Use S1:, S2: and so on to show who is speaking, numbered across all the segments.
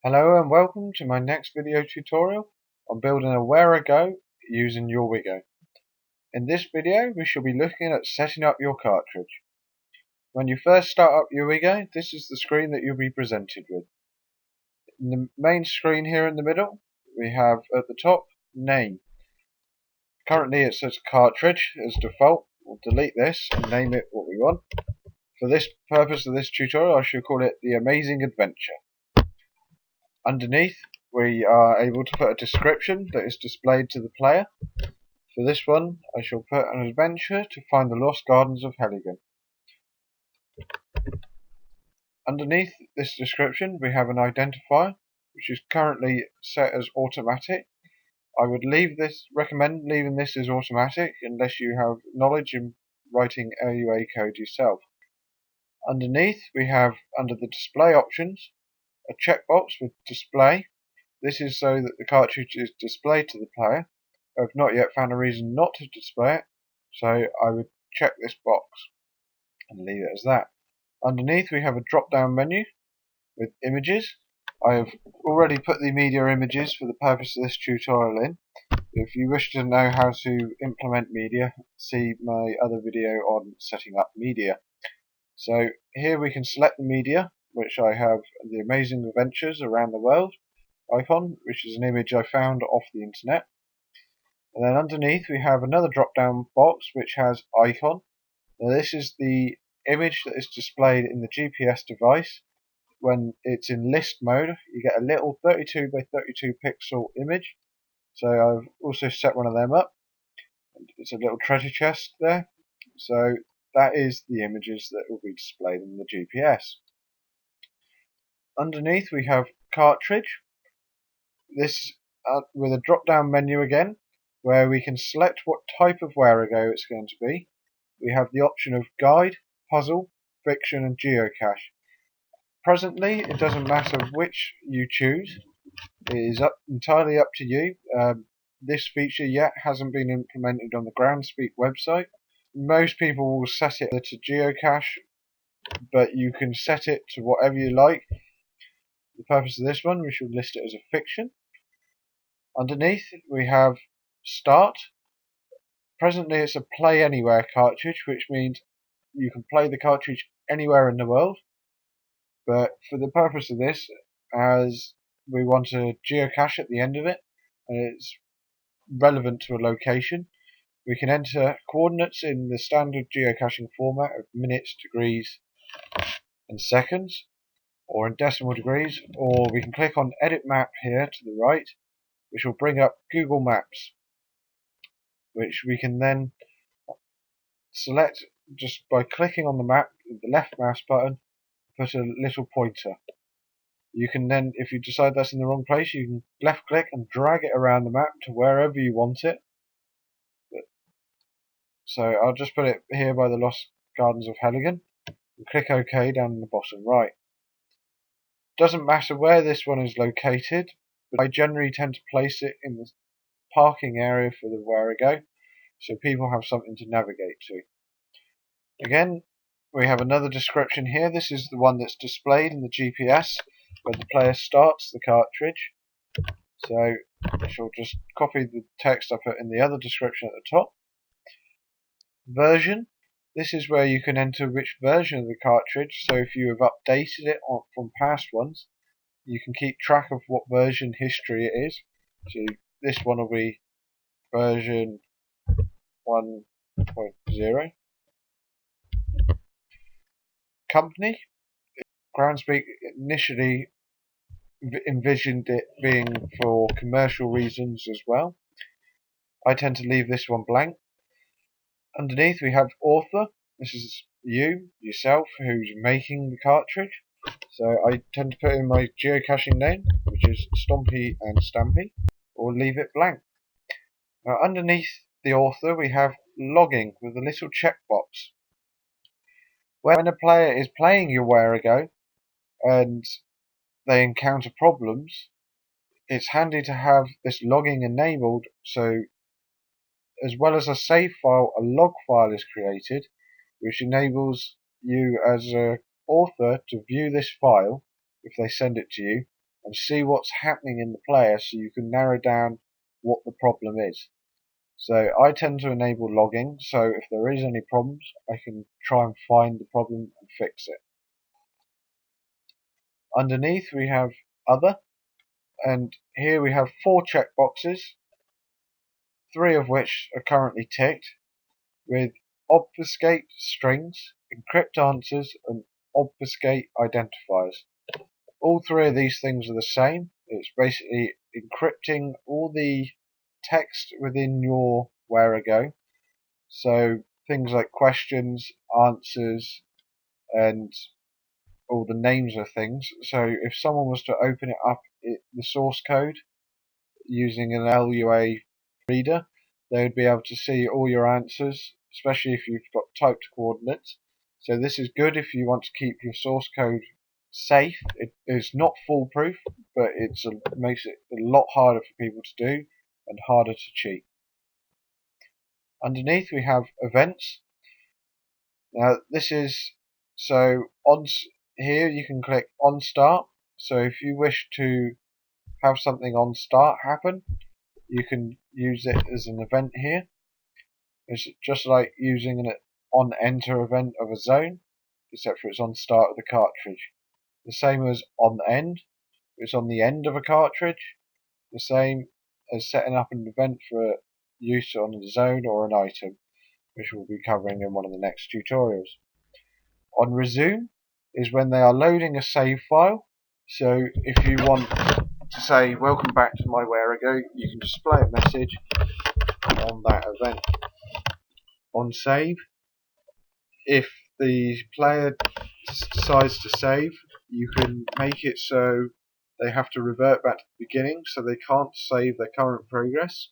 S1: Hello and welcome to my next video tutorial on building a wherigo using Urwigo. In this video we shall be looking at setting up your cartridge. When you first start up Urwigo, this is the screen that you'll be presented with. In the main screen here in the middle we have at the top name. Currently it says cartridge as default. We'll delete this and name it what we want. For this purpose of this tutorial I shall call it the Amazing Adventure. Underneath we are able to put a description that is displayed to the player. For this one I shall put an adventure to find the lost gardens of Helligan. Underneath this description we have an identifier which is currently set as automatic. I would recommend leaving this as automatic unless you have knowledge in writing AUA code yourself. Underneath we have, under the display options, a checkbox with display. This is so that the cartridge is displayed to the player. I have not yet found a reason not to display it, so I would check this box and leave it as that. Underneath we have a drop down menu with images. I have already put the media images for the purpose of this tutorial in. If you wish to know how to implement media, see my other video on setting up media. So here we can select the media, which I have the Amazing Adventures Around the World icon, which is an image I found off the internet. And then underneath we have another drop down box which has icon. Now this is the image that is displayed in the GPS device. When it's in list mode you get a little 32 by 32 pixel image. So I've also set one of them up. It's a little treasure chest there. So that is the images that will be displayed in the GPS. Underneath we have cartridge. This with a drop down menu again, where we can select what type of wherigo it's going to be. We have the option of guide, puzzle, fiction and geocache. Presently it doesn't matter which you choose. It is entirely up to you. This feature yet hasn't been implemented on the Groundspeak website. Most people will set it to geocache, but you can set it to whatever you like. For the purpose of this one we shall list it as a fiction. Underneath we have start. Presently it's a play anywhere cartridge, which means you can play the cartridge anywhere in the world. But for the purpose of this, as we want a geocache at the end of it, and it's relevant to a location, we can enter coordinates in the standard geocaching format of minutes, degrees and seconds, or in decimal degrees, or we can click on edit map here to the right, which will bring up Google Maps, which we can then select just by clicking on the map with the left mouse button, put a little pointer. You can then, if you decide that's in the wrong place, you can left click and drag it around the map to wherever you want it. So I'll just put it here by the Lost Gardens of Helligan and click OK down in the bottom right. Doesn't matter where this one is located, but I generally tend to place it in the parking area for the wherigo, so people have something to navigate to. Again, we have another description here. This is the one that's displayed in the GPS where the player starts the cartridge. So I shall just copy the text I put in the other description at the top. Version. This is where you can enter which version of the cartridge, so if you have updated it from past ones, you can keep track of what version history it is. So this one will be version 1.0. Company. Groundspeak initially envisioned it being for commercial reasons as well. I tend to leave this one blank. Underneath we have author. This is yourself, who's making the cartridge. So I tend to put in my geocaching name, which is Stompy and Stampy, or leave it blank. Now underneath the author we have logging with a little checkbox. When a player is playing your wherigo and they encounter problems, it's handy to have this logging enabled, so as well as a save file, a log file is created, which enables you as an author to view this file if they send it to you, and see what's happening in the player so you can narrow down what the problem is. So I tend to enable logging, so if there is any problems I can try and find the problem and fix it. Underneath we have other, and here we have 4 checkboxes, 3 of which are currently ticked, with obfuscate strings, encrypt answers, and obfuscate identifiers. All 3 of these things are the same. It's basically encrypting all the text within your wherigo. So things like questions, answers, and all the names of things. So if someone was to open it up, the source code, using an LUA reader, they would be able to see all your answers, especially if you've got typed coordinates. So this is good if you want to keep your source code safe. It is not foolproof, but it makes it a lot harder for people to do and harder to cheat. Underneath we have events. Now this is, so on here you can click on start. So if you wish to have something on start happen, you can use it as an event here. It's just like using an on enter event of a zone, except for it's on start of the cartridge. The same as on end, it's on the end of a cartridge. The same as setting up an event for use on a zone or an item, which we'll be covering in one of the next tutorials. On resume is when they are loading a save file. So if you want to say welcome back to my wherigo, you can display a message on that event. On save, if the player decides to save, you can make it so they have to revert back to the beginning, so they can't save their current progress.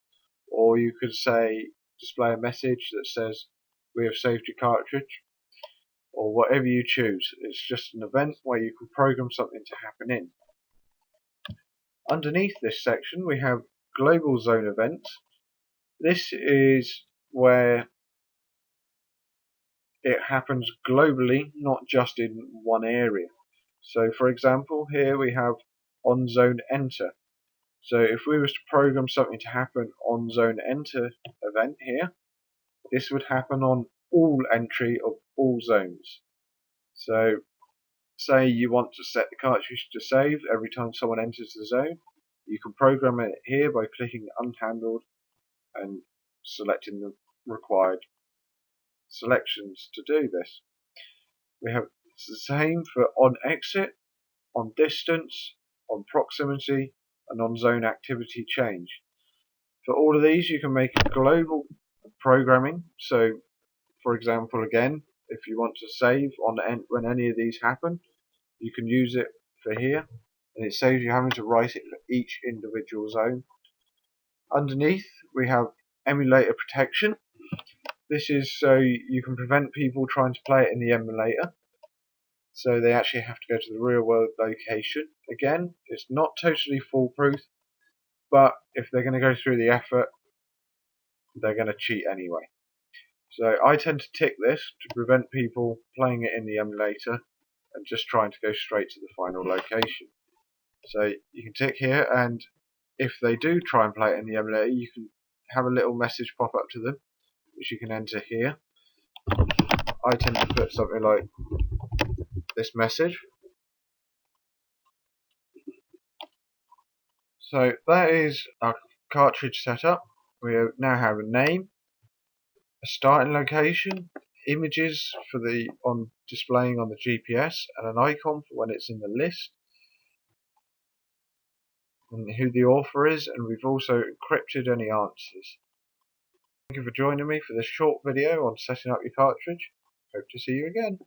S1: Or you could say display a message that says we have saved your cartridge, or whatever you choose. It's just an event where you can program something to happen in. Underneath this section we have global zone events. This is where it happens globally, not just in one area. So for example, here we have on zone enter. So if we was to program something to happen on zone enter event here, this would happen on all entry of all zones. So say you want to set the cartridge to save every time someone enters the zone, you can program it here by clicking unhandled and selecting the required selections to do this. We have the same for on exit, on distance, on proximity, and on zone activity change. For all of these you can make a global programming. So for example, again, if you want to save on when any of these happen, you can use it for here, and it saves you having to write it for each individual zone. Underneath we have emulator protection. This is so you can prevent people trying to play it in the emulator, so they actually have to go to the real world location. Again, it's not totally foolproof, but if they're going to go through the effort, they're going to cheat anyway. So I tend to tick this to prevent people playing it in the emulator and just trying to go straight to the final location. So you can tick here, and if they do try and play it in the emulator, you can have a little message pop up to them, which you can enter here. I tend to put something like this message. So that is our cartridge setup. We now have a name, a starting location, images for the displaying on the GPS, and an icon for when it's in the list, and who the author is, and we've also encrypted any answers. Thank you for joining me for this short video on setting up your cartridge. Hope to see you again.